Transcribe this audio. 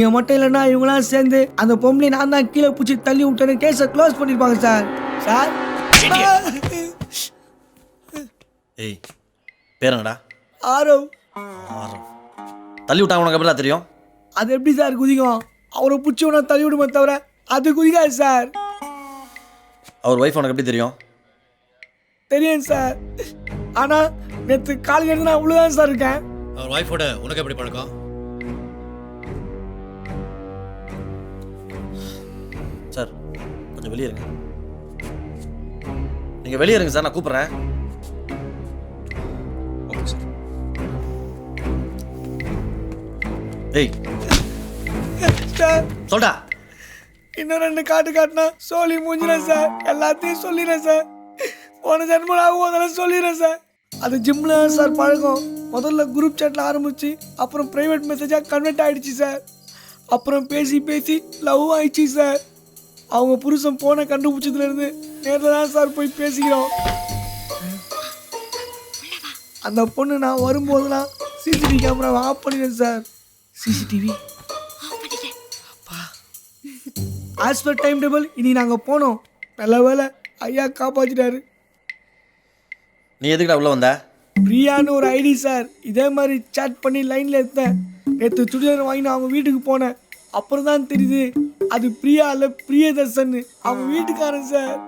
நீங்க மட்டும் இல்லைன்னா இவங்களாம் சேர்ந்து அந்த பொம்பளை நான் தான் கீழே பிடிச்சி தள்ளி விட்டேன்னு கேஸை க்ளோஸ் பண்ணிருப்பாங்க சார். சார் ஏய் பேருங்கடா? ஆரவ். தள்ளி விட்டாங்க உனக்கு எப்படிலாம் தெரியும்? அது எப்படி சார் குதிக்கும்? அவரை பிடிச்சவன தள்ளி விடுமே தவிர அது குதிக்காது சார். அவர் ஒய்ஃப் உனக்கு எப்படி தெரியும்? தெரியும் சார். ஆனா நேற்று காலையில இருந்து நான் உள்ளதான் சார் இருக்கேன். அவர் ஒய்ஃபோட உனக்கு எப்படி பழக்கம்? சார் கொஞ்சம் வெளியே இருங்க. நீங்க வெளியே இருங்க சார், நான் கூப்பிடுறேன். Okay sir. ஏய் சார் சொல்டா. இன்னும் 2 காட்டுனா சொல்லி மூஞ்சினேன் சார். எல்லாத்தையும் சொல்லிடுறேன் சார். போன ஜென்மம் ஆகும் சொல்லிடுறேன் சார். அது ஜிம்ல சார் பழக்கம். முதல்ல குரூப் சாட்ல ஆரம்பிச்சு அப்புறம் பிரைவேட் மெசேஜா கன்வெர்ட் ஆயிடுச்சு சார். அப்புறம் பேசி லவ் ஆயிடுச்சு சார். அவங்க புருஷன் போனை கண்டுபிடிச்சதுல இருந்து நேரில் தான் சார் போய் பேசிக்கிறோம். அந்த பொண்ணு நான் வரும்போதெல்லாம் சிசிடிவி கேமராவை ஆஃப் பண்ணிடுறேன் sir. CCTV as per time table இனி நாங்கள் போனோம். நல்ல வேலை ஐயா காப்பாற்றிட்டாரு. நீ எதுக்குடா உள்ள வந்த? பிரியான்னு ஒரு ஐடி சார். இதே மாதிரி சாட் பண்ணி லைனில் எடுத்தேன். நேற்று சுடிதார் வாங்கி நான் அவங்க வீட்டுக்கு போனேன். அப்புறம் தான் தெரியுது அது பிரியா இல்லை பிரியதர்சன், அவங்க வீட்டுக்காரன் சார்.